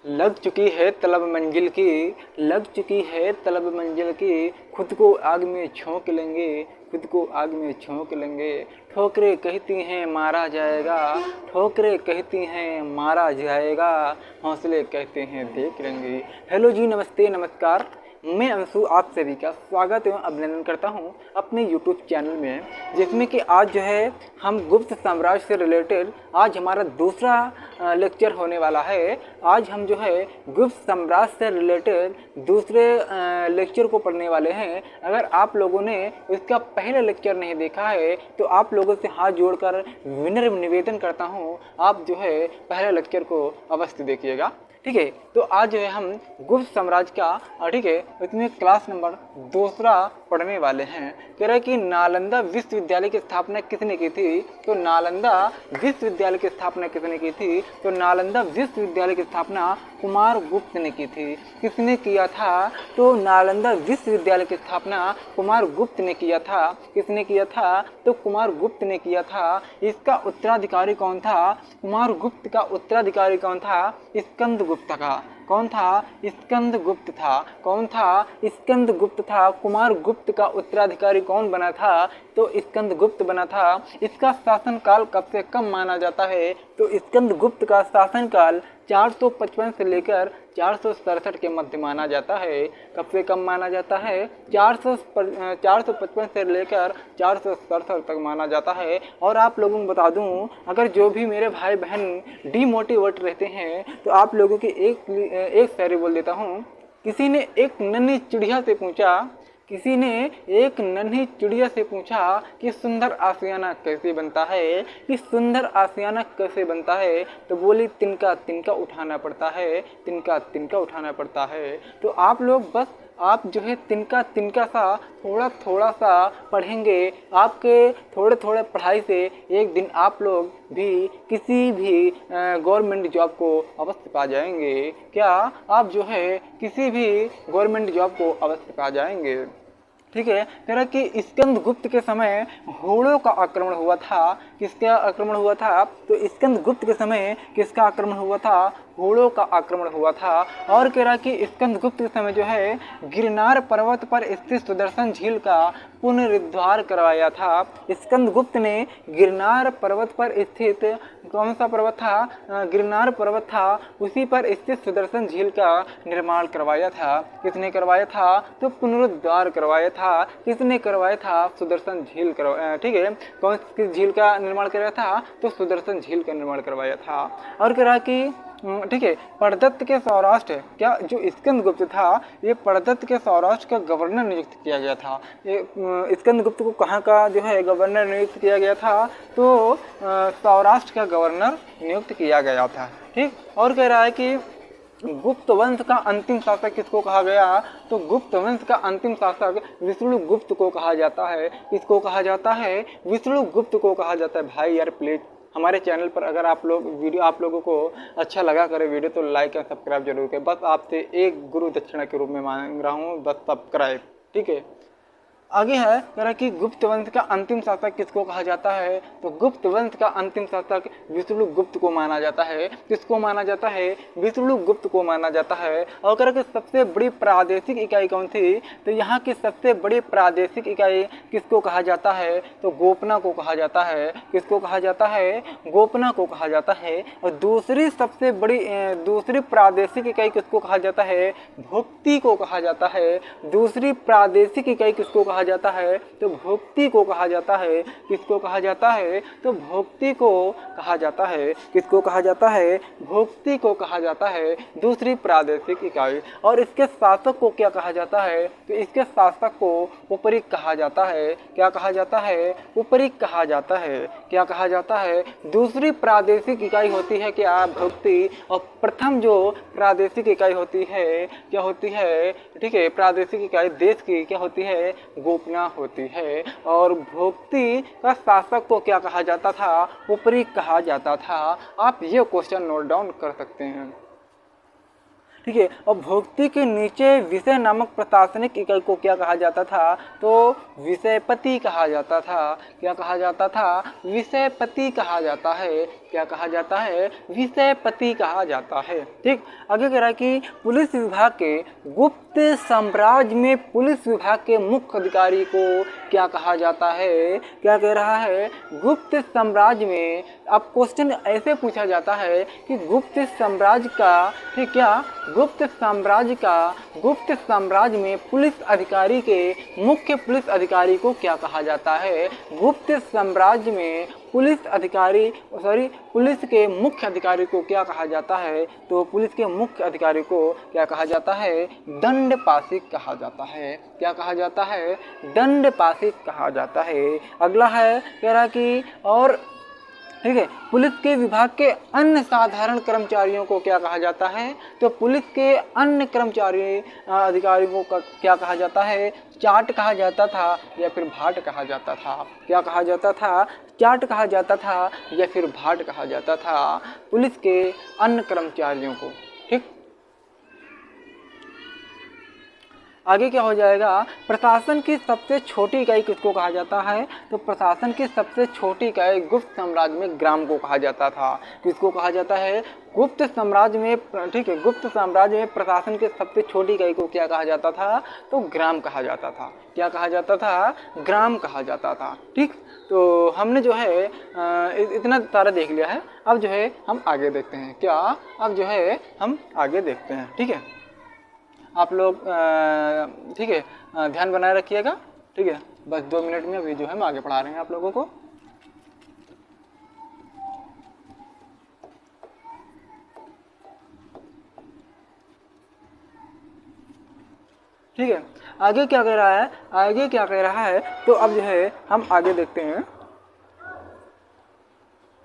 लग चुकी है तलब मंजिल की, लग चुकी है तलब मंजिल की, खुद को आग में झोंक लेंगे, खुद को आग में झोंक लेंगे। ठोकरें कहती हैं मारा जाएगा, ठोकरें कहती हैं मारा जाएगा, हौसले कहते हैं देख लेंगे। हेलो जी, नमस्ते, नमस्कार। मैं अंशु आप सभी का स्वागत एवं अभिनंदन करता हूं अपने यूट्यूब चैनल में, जिसमें कि आज जो है हम गुप्त साम्राज्य से रिलेटेड आज हमारा दूसरा लेक्चर होने वाला है। आज हम जो है गुप्त साम्राज्य से रिलेटेड दूसरे लेक्चर को पढ़ने वाले हैं। अगर आप लोगों ने इसका पहला लेक्चर नहीं देखा है तो आप लोगों से हाथ जोड़कर विनम्र निवेदन करता हूं, आप जो है पहला लेक्चर को अवश्य देखिएगा, ठीक है। तो आज जो है हम गुप्त साम्राज्य का ठीक है इसमें क्लास नंबर दूसरा पढ़ने वाले हैं। कह रहा है कि नालंदा विश्वविद्यालय की स्थापना किसने की थी? तो नालंदा विश्वविद्यालय की स्थापना किसने की थी? तो नालंदा विश्वविद्यालय की स्थापना कुमार गुप्त ने की थी। किसने किया था? तो नालंदा विश्वविद्यालय की स्थापना कुमार गुप्त ने किया था। किसने किया था? तो कुमार गुप्त ने किया था। इसका उत्तराधिकारी कौन था? कुमार गुप्त का उत्तराधिकारी कौन था? स्कंद गुप्त का। कौन था? स्कंद गुप्त था। कौन था? स्कंद गुप्त था। कुमार गुप्त का उत्तराधिकारी कौन बना था? तो स्कंद गुप्त बना था। इसका शासनकाल कब से कब माना जाता है? तो स्कंद गुप्त का शासनकाल 455 से लेकर 467 के मध्य माना जाता है। कब से कब माना जाता है? 455 से लेकर 467 तक माना जाता है। और आप लोगों को बता दूं, अगर जो भी मेरे भाई बहन डीमोटिवेट रहते हैं तो आप लोगों की एक शायरी बोल देता हूँ। किसी ने एक नन्ही चिड़िया से पूछा, किसी ने एक नन्ही चिड़िया से पूछा कि सुंदर आशियाना कैसे बनता है, कि सुंदर आशियाना कैसे बनता है? तो बोली तिनका तिनका उठाना पड़ता है, तिनका तिनका उठाना पड़ता है। तो आप लोग बस आप जो है तिनका तिनका सा थोड़ा थोड़ा सा पढ़ेंगे, आपके थोड़े थोड़े पढ़ाई से एक दिन आप लोग भी किसी भी गवर्नमेंट जॉब को अवश्य पा जाएंगे। क्या आप जो है किसी भी गवर्नमेंट जॉब को अवश्य पा जाएंगे, ठीक है। कह रहा कि स्कंद गुप्त के समय होड़ों का आक्रमण हुआ था। किसका आक्रमण हुआ था? तो स्कंद गुप्त के समय किसका आक्रमण हुआ था? होड़ों का आक्रमण हुआ था। और कह रहा कि स्कंद गुप्त के समय जो है गिरनार पर्वत पर स्थित सुदर्शन झील का पुनरुद्धार करवाया था। स्कंद गुप्त ने गिरनार पर्वत पर स्थित, कौन सा पर्वत था? गिरनार पर्वत था, उसी पर स्थित सुदर्शन झील का निर्माण करवाया था। किसने करवाया था? तो पुनरुद्धार करवाया था। किसने करवाया था? सुदर्शन झील करवाया, ठीक है। कौन सी झील का निर्माण करवाया था? तो सुदर्शन झील का निर्माण करवाया था। और कह रहा कि ठीक है, परदत्त के सौराष्ट्र, क्या जो स्कंद गुप्त था ये परदत्त के सौराष्ट्र का गवर्नर नियुक्त किया गया था। ये स्कंद गुप्त को कहाँ का जो है गवर्नर नियुक्त किया गया था? तो सौराष्ट्र का गवर्नर नियुक्त किया गया था, ठीक। और कह रहा है कि गुप्त वंश का अंतिम शासक किसको कहा गया? तो गुप्त वंश का अंतिम शासक विष्णुगुप्त को कहा जाता है। किसको कहा जाता है? विष्णुगुप्त को कहा जाता है। भाई यार प्लीज हमारे चैनल पर अगर आप लोगों को अच्छा लगा करे वीडियो तो लाइक एंड सब्सक्राइब जरूर करें। बस आपसे एक गुरु दक्षिणा के रूप में मांग रहा हूँ, बस सब्सक्राइब, ठीक है। आगे है कह रहा कि गुप्त वंश का अंतिम शासक किसको कहा जाता है? तो गुप्त वंश का अंतिम शासक विष्णुगुप्त को माना जाता है। किसको माना जाता है? विष्णुगुप्त को माना जाता है। और कह रहा कि सबसे बड़ी प्रादेशिक इकाई कौन थी? तो यहाँ की सबसे बड़ी प्रादेशिक इकाई किसको कहा जाता है? तो गोपना को कहा जाता है। किसको कहा जाता है? गोपना को कहा जाता है। और दूसरी सबसे बड़ी दूसरी प्रादेशिक इकाई किसको कहा जाता है? भोक्ति को कहा जाता है। दूसरी प्रादेशिक इकाई किसको कहा जाता है? तो भोक्ति को कहा जाता है। किसको कहा जाता है? तो भोक्ति को कहा जाता है। किसको कहा जाता है? भोक्ति को कहा जाता है, दूसरी प्रादेशिक इकाई। और इसके शासक को क्या कहा जाता है? तो इसके शासक को उपरिक कहा जाता है। क्या कहा जाता है? उपरिक कहा जाता है। क्या कहा जाता है? दूसरी प्रादेशिक इकाई होती है क्या? भोक्ति। और प्रथम जो प्रादेशिक इकाई होती है क्या होती है? ठीक है, प्रादेशिक इकाई देश की क्या होती है? गोपना होती है। और भोक्ति का शासक को क्या कहा जाता था? उपरिक कहा जाता था। आप ये क्वेश्चन नोट डाउन कर सकते हैं, ठीक है। और भोक्ति के नीचे विषय नामक प्रशासनिक इकाई को क्या कहा जाता था? तो विषयपति कहा जाता था। क्या कहा जाता था? विषयपति कहा जाता है। क्या कहा जाता है? विषयपति कहा जाता है। ठीक, आगे कह रहा है कि पुलिस विभाग के गुप्त साम्राज्य में पुलिस विभाग के मुख्य अधिकारी को क्या कहा जाता है? क्या कह रहा है? गुप्त साम्राज्य में। अब क्वेश्चन ऐसे पूछा जाता है कि गुप्त साम्राज्य का, ठीक, क्या गुप्त साम्राज्य में पुलिस अधिकारी के मुख्य पुलिस अधिकारी को क्या कहा जाता है? गुप्त साम्राज्य में पुलिस के मुख्य अधिकारी को क्या कहा जाता है? तो पुलिस के मुख्य अधिकारी को क्या कहा जाता है? दंडपाशिक कहा जाता है। क्या कहा जाता है? दंडपाशिक कहा जाता है। अगला है, कह रहा कि और, ठीक है, पुलिस के विभाग के अन्य साधारण कर्मचारियों को क्या कहा जाता है? तो पुलिस के अन्य कर्मचारी अधिकारियों को क्या कहा जाता है? चाट कहा जाता था या फिर भाट कहा जाता था? क्या कहा जाता था? चाट कहा जाता था या फिर भाट कहा जाता था पुलिस के अन्य कर्मचारियों को। ठीक, आगे क्या हो जाएगा? प्रशासन की सबसे छोटी इकाई किसको कहा जाता है? तो प्रशासन की सबसे छोटी इकाई गुप्त साम्राज्य में ग्राम को कहा जाता था। किसको कहा जाता है? गुप्त साम्राज्य में, ठीक है, गुप्त साम्राज्य में प्रशासन की सबसे छोटी इकाई को क्या कहा जाता था? तो ग्राम कहा जाता था। क्या कहा जाता था? ग्राम कहा जाता था। ठीक, तो हमने जो है इतना सारा देख लिया है। अब जो है हम आगे देखते हैं। क्या? अब जो है हम आगे देखते हैं। ठीक है, आप लोग ठीक है ध्यान बनाए रखिएगा। ठीक है, बस 2 मिनट में अभी जो है हम आगे पढ़ा रहे हैं आप लोगों को। ठीक है, आगे क्या कह रहा है? आगे क्या कह रहा है? तो अब जो है हम आगे देखते हैं।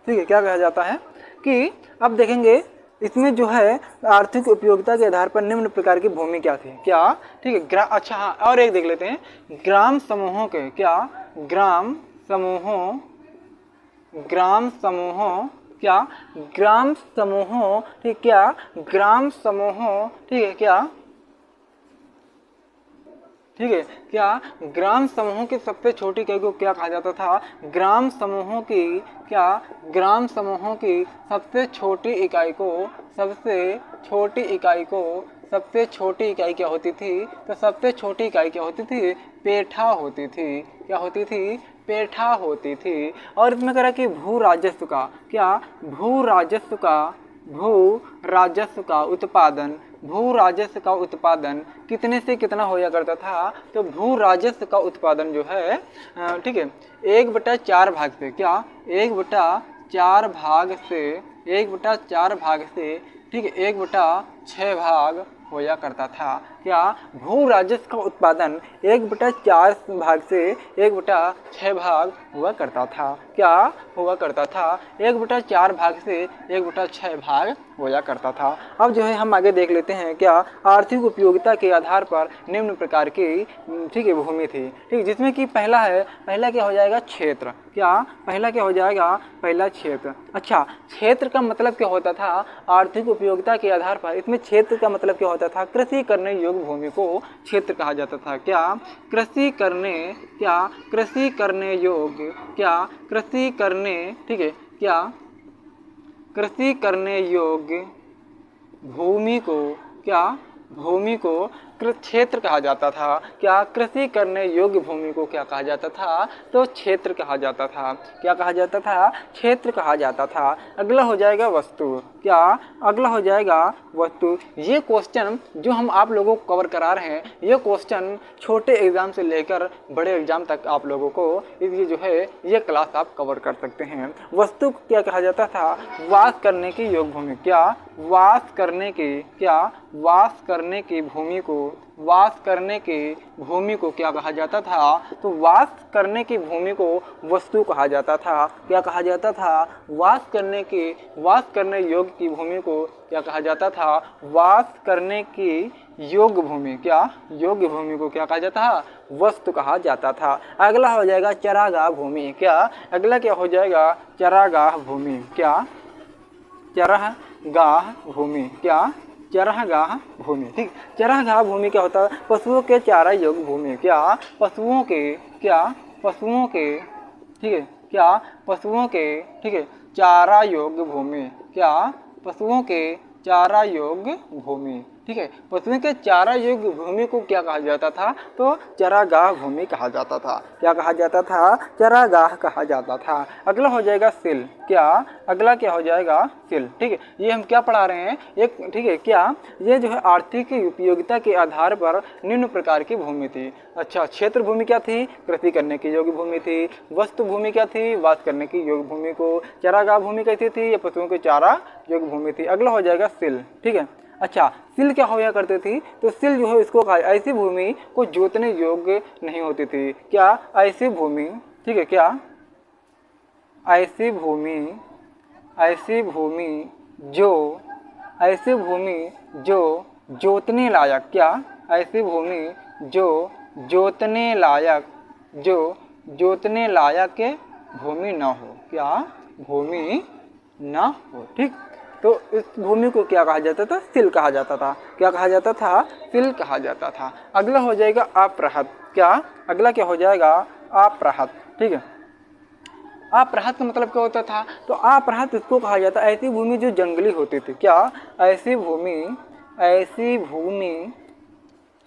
ठीक है, क्या कहा जाता है कि अब देखेंगे इसमें जो है आर्थिक उपयोगिता के आधार पर निम्न प्रकार की भूमि क्या थी? क्या? ठीक है, अच्छा हाँ, और एक देख लेते हैं। ग्राम समूहों के, क्या ग्राम समूहों, क्या ग्राम समूहों, ठीक, क्या ग्राम समूहों, ठीक है, क्या, ठीक है, क्या ग्राम समूहों की सबसे छोटी इकाई को क्या कहा जाता था? ग्राम समूहों की, क्या ग्राम समूहों की सबसे छोटी इकाई को, सबसे छोटी इकाई क्या होती थी? तो सबसे छोटी इकाई क्या होती थी? पेठा होती थी। क्या होती थी? पेठा होती थी। और इसमें कह रहा कि भू राजस्व का, क्या भू राजस्व का उत्पादन कितने से कितना होया करता था? तो भू राजस्व का उत्पादन जो है, ठीक है, 1/4 भाग से, क्या 1/4 भाग से, ठीक है, 1/6 भाग होया करता था। क्या भू राजस्व का उत्पादन 1/4 भाग से 1/6 भाग हुआ करता था? क्या हुआ करता था? 1/4 भाग से 1/6 भाग होया करता था। अब जो है हम आगे देख लेते हैं। क्या आर्थिक उपयोगिता के आधार पर निम्न प्रकार की, ठीक है, भूमि थी। ठीक, जिसमें कि पहला क्या हो जाएगा? क्षेत्र। क्या पहला क्या हो जाएगा? पहला क्षेत्र। अच्छा, क्षेत्र का मतलब क्या होता था? आर्थिक उपयोगिता के आधार पर इसमें क्षेत्र का मतलब क्या होता था? कृषि करने योग्य भूमि को क्षेत्र कहा जाता था। क्या कृषि करने योग्य, ठीक है, क्या कृषि करने योग्य भूमि को क्षेत्र कहा जाता था। क्या कृषि करने योग्य भूमि को क्या कहा जाता था? तो क्षेत्र कहा जाता था। क्या कहा जाता था? क्षेत्र कहा जाता था। अगला हो जाएगा वस्तु। क्या अगला हो जाएगा? वस्तु। ये क्वेश्चन जो हम आप लोगों को कवर करा रहे हैं, ये क्वेश्चन छोटे एग्जाम से लेकर बड़े एग्जाम तक आप लोगों को ये जो है ये क्लास आप कवर कर सकते हैं। वस्तु को क्या कहा जाता था? वास करने की योग्य भूमि। क्या वास करने की भूमि को क्या कहा जाता था? तो वास करने की भूमि को वस्तु कहा जाता था। क्या कहा जाता था? वास करने योग्य की भूमि को क्या कहा जाता था? वास करने की योग्य भूमि, क्या योग्य भूमि को क्या कहा जाता था? वस्तु कहा जाता था। अगला हो जाएगा चरागाह भूमि। क्या अगला क्या हो जाएगा? चरागाह भूमि। क्या चरागाह भूमि। क्या चरागाह भूमि। ठीक, चरागाह भूमि क्या होता है? पशुओं के चारा योग्य भूमि। क्या पशुओं के, ठीक है, क्या पशुओं के, ठीक है, चारा योग्य भूमि। क्या? पशुओं के चारा योग्य भूमि। ठीक है, पशुओं के चारा योग्य भूमि को क्या कहा जाता था? तो चरागाह भूमि कहा जाता था। क्या कहा जाता था? चरागाह कहा जाता था। अगला हो जाएगा सिल। क्या? अगला क्या हो जाएगा? सिल। ठीक है, ये हम क्या पढ़ा रहे हैं? एक, ठीक है, क्या ये जो है आर्थिक उपयोगिता के आधार पर निम्न प्रकार की भूमि थी। अच्छा, क्षेत्र भूमि क्या थी? कृषि करने की योग्य भूमि थी। वस्तु भूमि क्या थी? वास करने की योग्य भूमि को। चरागाह भूमि कैसी थी? ये पशुओं के चारा योग्य भूमि थी। अगला हो जाएगा सिल। ठीक है, अच्छा, सिल क्या होया करती थी? तो सिल जो है इसको कहा ऐसी भूमि को जोतने योग्य नहीं होती थी। क्या? ऐसी भूमि। ठीक है, क्या? ऐसी भूमि, ऐसी भूमि जो, ऐसी भूमि जो जोतने लायक। क्या? ऐसी भूमि जो जोतने लायक, जो जोतने लायक भूमि न हो। क्या? भूमि न हो। ठीक, तो इस भूमि को क्या कहा जाता था? सिल कहा जाता था। क्या कहा जाता था? सिल कहा जाता था। अगला हो जाएगा अपरहत। क्या? अगला क्या हो जाएगा? अपरहत। ठीक है, अपरहत का मतलब क्या होता था? तो अपरहत इसको कहा जाता है ऐसी भूमि जो जंगली होती थी। क्या? ऐसी भूमि, ऐसी भूमि,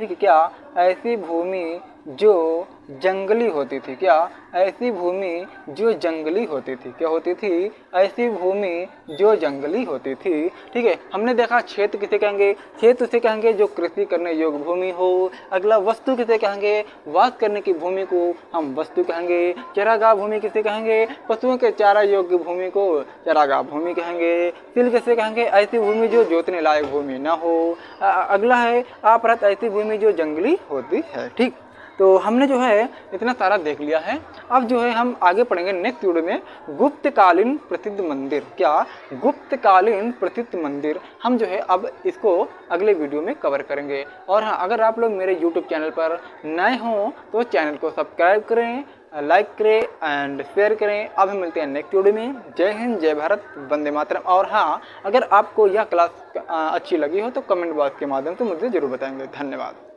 ठीक है, क्या? ऐसी भूमि जो जंगली होती थी। क्या? ऐसी भूमि जो जंगली होती थी। क्या होती थी? ऐसी भूमि जो जंगली होती थी। ठीक है, हमने देखा क्षेत्र किसे कहेंगे? क्षेत्र उसे कहेंगे जो कृषि करने योग्य भूमि हो। अगला वस्तु किसे कहेंगे? वास करने की भूमि को हम वस्तु कहेंगे। चरागाह भूमि किसे कहेंगे? पशुओं के चारा योग्य भूमि को चरागाह भूमि कहेंगे। सिल किसे कहेंगे? ऐसी भूमि जो जोतने लायक भूमि ना हो। अगला है अपरहत, ऐसी भूमि जो जंगली होती है। ठीक, तो हमने जो है इतना सारा देख लिया है। अब जो है हम आगे पढ़ेंगे नेक्स्ट वीडियो में गुप्तकालीन प्रसिद्ध मंदिर। क्या? गुप्तकालीन प्रसिद्ध मंदिर हम जो है अब इसको अगले वीडियो में कवर करेंगे। और हाँ, अगर आप लोग मेरे यूट्यूब चैनल पर नए हों तो चैनल को सब्सक्राइब करें, लाइक करें एंड शेयर करें। अब हम मिलते हैं नेक्स्ट वीडियो में। जय हिंद, जय भारत, वंदे मातरम। और हाँ, अगर आपको यह क्लास अच्छी लगी हो तो कमेंट बॉक्स के माध्यम से मुझे जरूर बताएंगे। धन्यवाद।